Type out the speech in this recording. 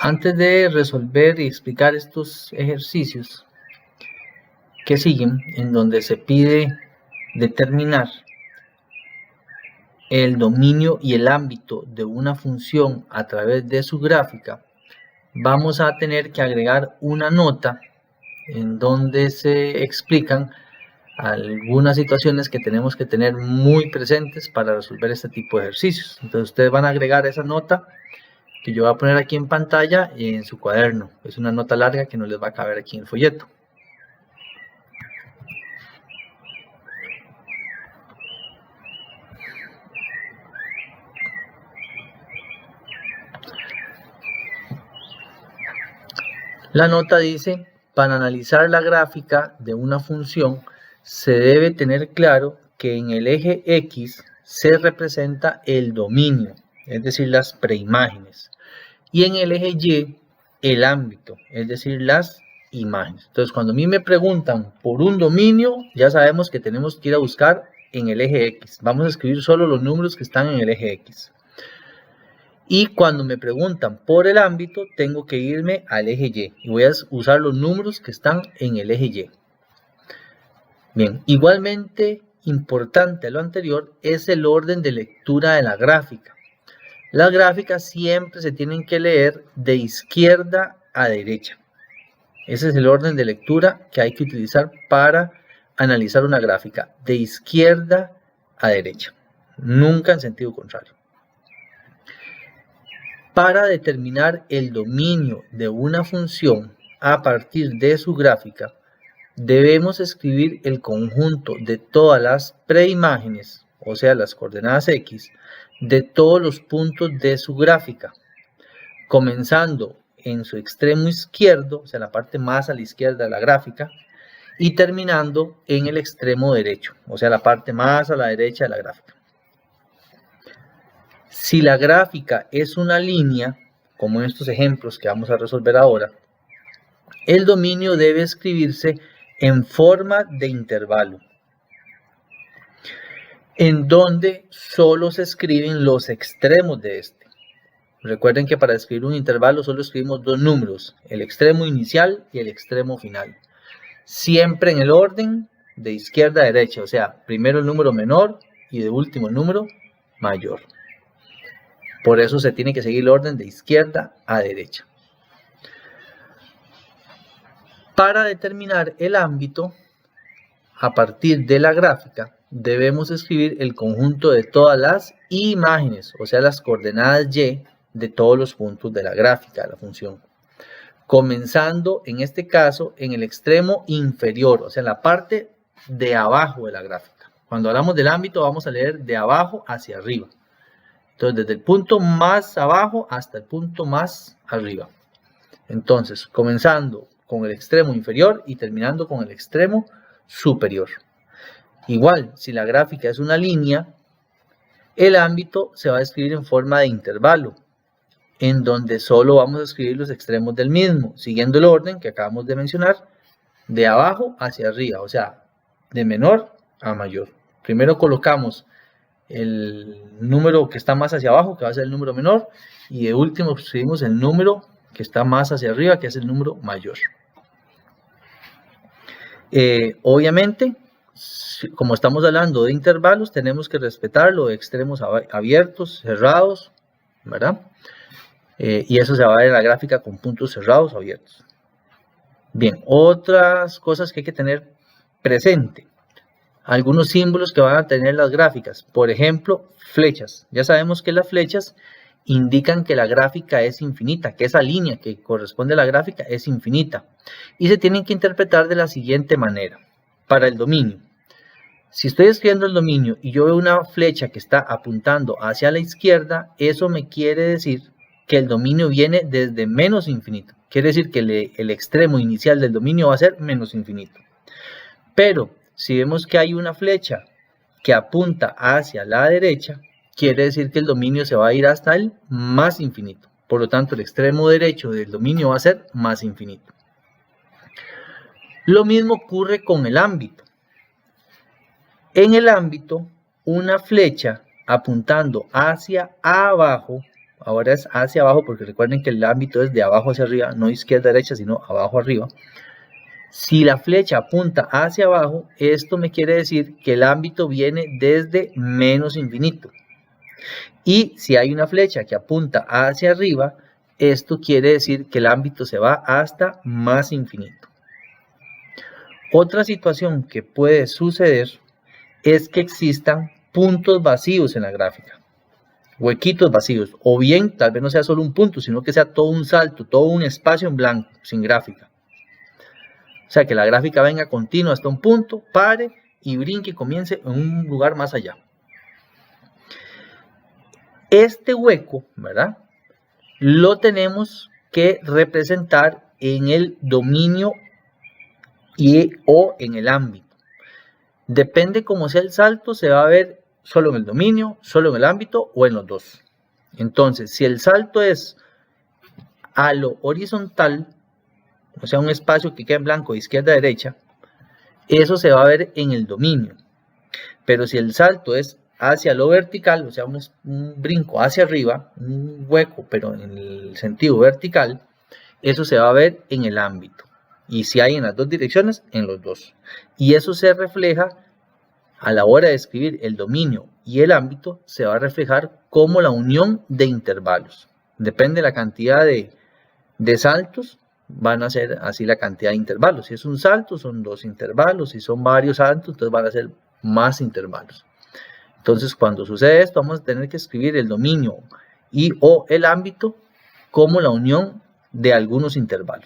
Antes de resolver y explicar estos ejercicios que siguen, en donde se pide determinar el dominio y el ámbito de una función a través de su gráfica, vamos a tener que agregar una nota en donde se explican algunas situaciones que tenemos que tener muy presentes para resolver este tipo de ejercicios. Entonces ustedes van a agregar esa nota que yo voy a poner aquí en pantalla en su cuaderno. Es una nota larga que no les va a caber aquí en el folleto. La nota dice: para analizar la gráfica de una función se debe tener claro que en el eje X se representa el dominio, es decir, las preimágenes, y en el eje Y el ámbito, es decir, las imágenes. Entonces, cuando a mí me preguntan por un dominio, ya sabemos que tenemos que ir a buscar en el eje X. Vamos a escribir solo los números que están en el eje X. Y cuando me preguntan por el ámbito, tengo que irme al eje Y. Y voy a usar los números que están en el eje Y. Bien, igualmente importante a lo anterior es el orden de lectura de la gráfica. Las gráficas siempre se tienen que leer de izquierda a derecha. Ese es el orden de lectura que hay que utilizar para analizar una gráfica, de izquierda a derecha, nunca en sentido contrario. Para determinar el dominio de una función a partir de su gráfica, debemos escribir el conjunto de todas las preimágenes, o sea, las coordenadas X, de todos los puntos de su gráfica, comenzando en su extremo izquierdo, o sea, la parte más a la izquierda de la gráfica, y terminando en el extremo derecho, o sea, la parte más a la derecha de la gráfica. Si la gráfica es una línea, como en estos ejemplos que vamos a resolver ahora, el dominio debe escribirse en forma de intervalo, en donde solo se escriben los extremos de este. Recuerden que para escribir un intervalo solo escribimos dos números, el extremo inicial y el extremo final. Siempre en el orden de izquierda a derecha, o sea, primero el número menor y de último el número mayor. Por eso se tiene que seguir el orden de izquierda a derecha. Para determinar el ámbito, a partir de la gráfica, debemos escribir el conjunto de todas las imágenes, o sea, las coordenadas Y de todos los puntos de la gráfica de la función. Comenzando, en este caso, en el extremo inferior, o sea, en la parte de abajo de la gráfica. Cuando hablamos del ámbito, vamos a leer de abajo hacia arriba. Entonces, desde el punto más abajo hasta el punto más arriba. Entonces, comenzando con el extremo inferior y terminando con el extremo superior. Igual, si la gráfica es una línea, el ámbito se va a escribir en forma de intervalo, en donde solo vamos a escribir los extremos del mismo, siguiendo el orden que acabamos de mencionar, de abajo hacia arriba, o sea, de menor a mayor. Primero colocamos el número que está más hacia abajo, que va a ser el número menor, y de último escribimos el número que está más hacia arriba, que es el número mayor. Obviamente, como estamos hablando de intervalos, tenemos que respetarlo de extremos abiertos, cerrados, ¿verdad? Y eso se va a ver en la gráfica con puntos cerrados o abiertos. Bien, otras cosas que hay que tener presente. Algunos símbolos que van a tener las gráficas, por ejemplo, flechas. Ya sabemos que las flechas indican que la gráfica es infinita, que esa línea que corresponde a la gráfica es infinita. Y se tienen que interpretar de la siguiente manera. Para el dominio, si estoy escribiendo el dominio y yo veo una flecha que está apuntando hacia la izquierda, eso me quiere decir que el dominio viene desde menos infinito. Quiere decir que el extremo inicial del dominio va a ser menos infinito. Pero si vemos que hay una flecha que apunta hacia la derecha, quiere decir que el dominio se va a ir hasta el más infinito. Por lo tanto, el extremo derecho del dominio va a ser más infinito. Lo mismo ocurre con el ámbito. En el ámbito, una flecha apuntando hacia abajo, ahora es hacia abajo, porque recuerden que el ámbito es de abajo hacia arriba, no izquierda a derecha, sino abajo arriba. Si la flecha apunta hacia abajo, esto me quiere decir que el ámbito viene desde menos infinito. Y si hay una flecha que apunta hacia arriba, esto quiere decir que el ámbito se va hasta más infinito. Otra situación que puede suceder es que existan puntos vacíos en la gráfica, huequitos vacíos, o bien tal vez no sea solo un punto, sino que sea todo un salto, todo un espacio en blanco, sin gráfica. O sea, que la gráfica venga continua hasta un punto, pare y brinque y comience en un lugar más allá. Este hueco, ¿verdad?, lo tenemos que representar en el dominio o en el ámbito. Depende cómo sea el salto, se va a ver solo en el dominio, solo en el ámbito o en los dos. Entonces, si el salto es a lo horizontal, o sea, un espacio que queda en blanco de izquierda a derecha, eso se va a ver en el dominio. Pero si el salto es hacia lo vertical, o sea, un brinco hacia arriba, un hueco, pero en el sentido vertical, eso se va a ver en el ámbito. Y si hay en las dos direcciones, en los dos. Y eso se refleja a la hora de escribir el dominio y el ámbito, se va a reflejar como la unión de intervalos. Depende de la cantidad de saltos, van a ser así la cantidad de intervalos. Si es un salto, son 2 intervalos. Si son varios saltos, entonces van a ser más intervalos. Entonces, cuando sucede esto, vamos a tener que escribir el dominio y o el ámbito como la unión de algunos intervalos.